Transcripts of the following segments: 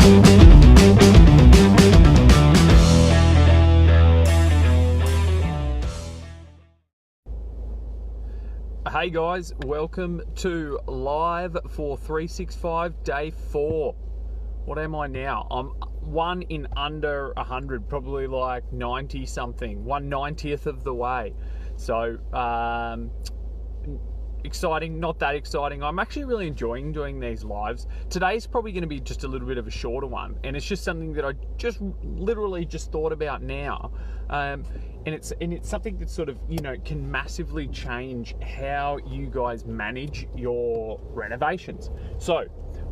Hey guys, welcome to live for 365 day 4. What am I now? I'm one in under 100, probably like 90 something, 1/90th of the way. So exciting, not that exciting. I'm actually really enjoying doing these lives. Today's probably going to be just a little bit of a shorter one, and it's just something that I just literally just thought about now. And it's something that sort of, you know, can massively change how you guys manage your renovations. So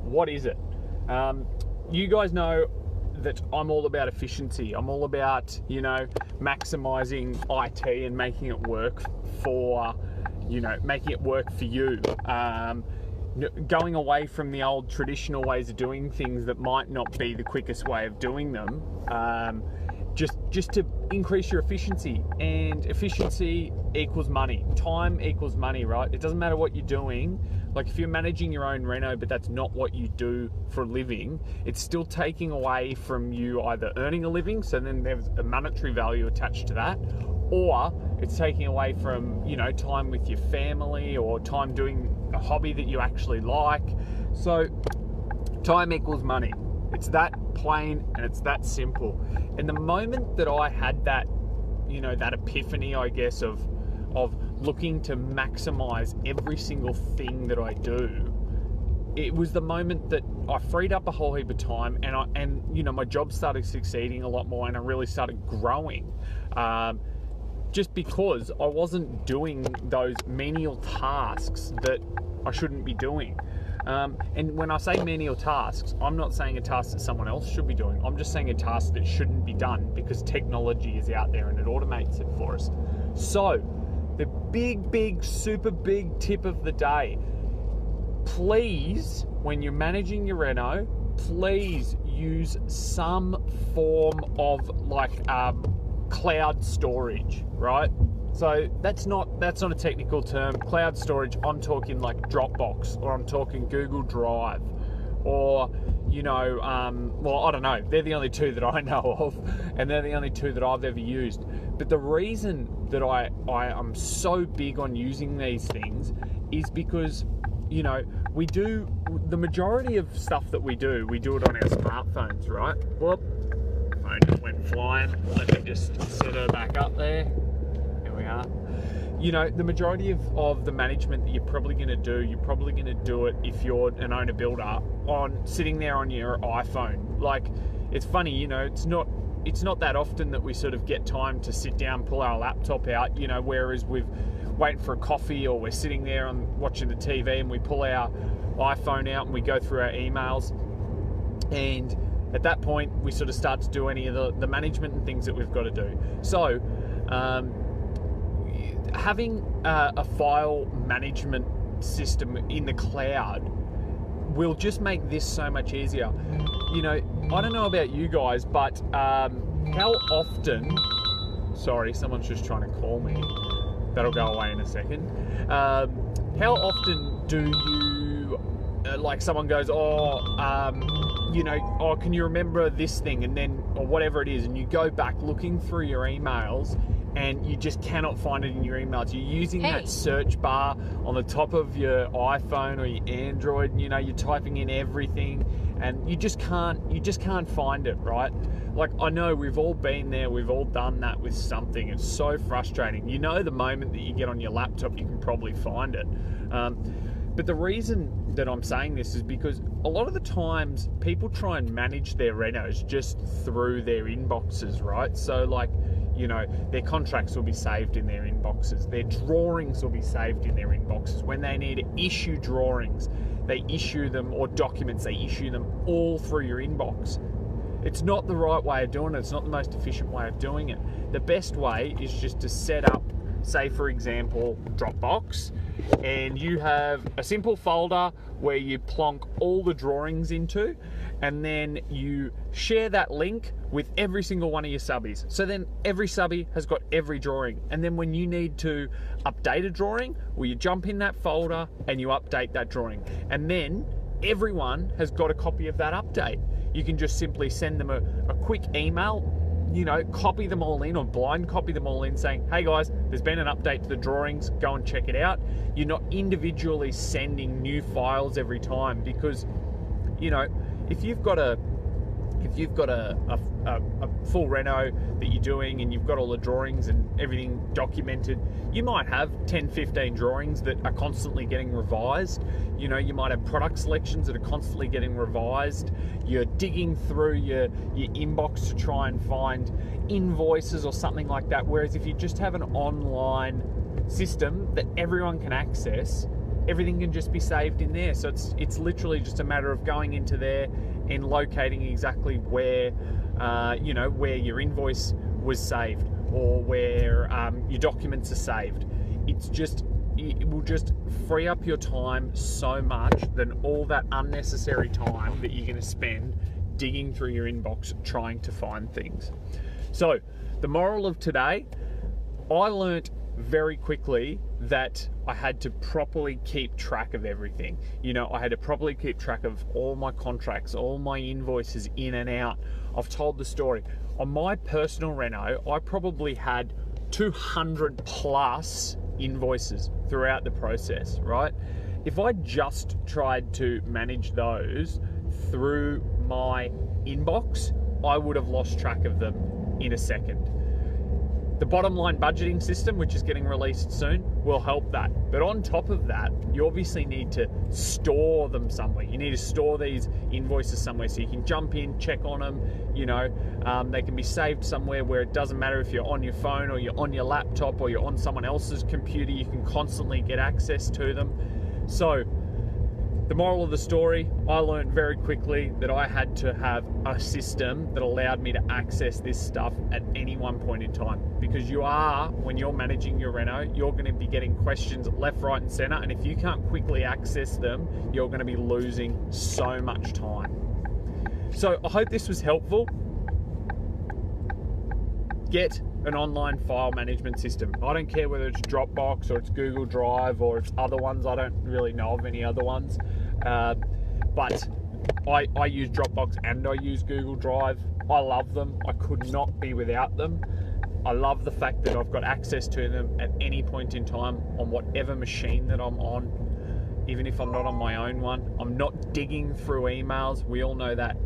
what is it? You guys know that I'm all about efficiency. I'm all about, you know, maximizing IT and making it work for, you know, making it work for you. Going away from the old traditional ways of doing things that might not be the quickest way of doing them. Just to increase your efficiency, and efficiency equals money. Time equals money, right? It doesn't matter what you're doing. Like if you're managing your own reno, but that's not what you do for a living, it's still taking away from you either earning a living, so then there's a monetary value attached to that, or it's taking away from, you know, time with your family or time doing a hobby that you actually like. So time equals money. It's that plain and it's that simple. And the moment that I had that, you know, that epiphany, I guess, of looking to maximize every single thing that I do, it was the moment that I freed up a whole heap of time, and you know, my job started succeeding a lot more, and I really started growing. Just because I wasn't doing those menial tasks that I shouldn't be doing. And when I say menial tasks, I'm not saying a task that someone else should be doing. I'm just saying a task that shouldn't be done because technology is out there and it automates it for us. So, the big, super big tip of the day. Please, when you're managing your reno, please use some form of like cloud storage, right? So that's not a technical term. Cloud storage, I'm talking like Dropbox, or I'm talking Google Drive, or, you know, well, I don't know. They're the only two that I know of, and they're the only two that I've ever used. But the reason that I am so big on using these things is because, you know, we do the majority of stuff that we do it on our smartphones, right? Whoop, phone just went flying. Let me just set her back up there. We are. You know, the majority of the management that you're probably going to do it if you're an owner builder on sitting there on your iPhone. Like, it's funny, you know, it's not that often that we sort of get time to sit down, pull our laptop out, you know, whereas we've waiting for a coffee, or we're sitting there and watching the TV and we pull our iPhone out and we go through our emails, and at that point we sort of start to do any of the management and things that we've got to do. So having a file management system in the cloud will just make this so much easier. You know, I don't know about you guys, but how often, sorry, someone's just trying to call me. That'll go away in a second. How often do you, like someone goes, you know, oh, can you remember this thing? And then, or whatever it is, and you go back looking through your emails and you just cannot find it in your emails. You're using that search bar on the top of your iPhone or your Android, and, you know, you're typing in everything and you just can't find it, right? Like, I know we've all been there, we've all done that with something. It's so frustrating. You know, the moment that you get on your laptop, you can probably find it. But the reason that I'm saying this is because a lot of the times people try and manage their renos just through their inboxes, right? So like, you know, their contracts will be saved in their inboxes. Their drawings will be saved in their inboxes. When they need to issue drawings, they issue them, or documents, they issue them all through your inbox. It's not the right way of doing it. It's not the most efficient way of doing it. The best way is just to set up, say for example, Dropbox, and you have a simple folder where you plonk all the drawings into, and then you share that link with every single one of your subbies. So then every subby has got every drawing, and then when you need to update a drawing, well, you jump in that folder and you update that drawing, and then everyone has got a copy of that update. you can just simply send them a quick email, you know, copy them all in or blind copy them all in saying, hey guys, there's been an update to the drawings, go and check it out. You're not individually sending new files every time, because, you know, if you've got a full reno that you're doing and you've got all the drawings and everything documented, you might have 10, 15 drawings that are constantly getting revised. You know, you might have product selections that are constantly getting revised. You're digging through your inbox to try and find invoices or something like that. Whereas if you just have an online system that everyone can access, everything can just be saved in there. So it's literally just a matter of going into there and locating exactly where, you know, where your invoice was saved or where your documents are saved. It will just free up your time so much than all that unnecessary time that you're going to spend digging through your inbox trying to find things. So the moral of today, I learnt very quickly that I had to properly keep track of everything. You know, I had to properly keep track of all my contracts, all my invoices in and out. I've told the story. On my personal reno, I probably had 200 plus invoices throughout the process, right? If I just tried to manage those through my inbox, I would have lost track of them in a second. The bottom line budgeting system, which is getting released soon, will help that. But on top of that, you obviously need to store them somewhere. You need to store these invoices somewhere so you can jump in, check on them. You know, they can be saved somewhere where it doesn't matter if you're on your phone or you're on your laptop or you're on someone else's computer, you can constantly get access to them. So the moral of the story, I learned very quickly that I had to have a system that allowed me to access this stuff at any one point in time. Because when you're managing your reno, you're going to be getting questions left, right, and center. And if you can't quickly access them, you're going to be losing so much time. So I hope this was helpful. Get an online file management system. I don't care whether it's Dropbox or it's Google Drive or it's other ones. I don't really know of any other ones. But I use Dropbox and I use Google Drive. I love them. I could not be without them. I love the fact that I've got access to them at any point in time on whatever machine that I'm on, even if I'm not on my own one. I'm not digging through emails. We all know that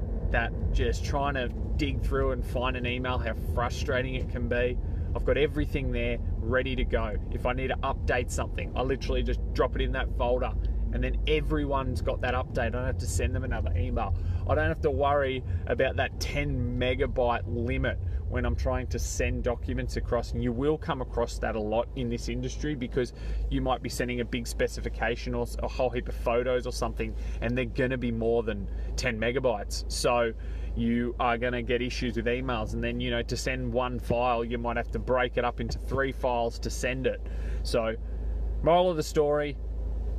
just trying to dig through and find an email, how frustrating it can be. I've got everything there ready to go. If I need to update something, I literally just drop it in that folder and then everyone's got that update. I don't have to send them another email. I don't have to worry about that 10 megabyte limit when I'm trying to send documents across. And you will come across that a lot in this industry because you might be sending a big specification or a whole heap of photos or something, and they're gonna be more than 10 megabytes. So you are gonna get issues with emails, and then, you know, to send one file, you might have to break it up into 3 files to send it. So moral of the story,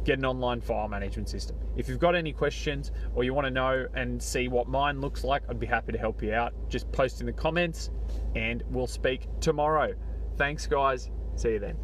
get an online file management system. If you've got any questions or you want to know and see what mine looks like, I'd be happy to help you out. Just post in the comments and we'll speak tomorrow. Thanks guys, see you then.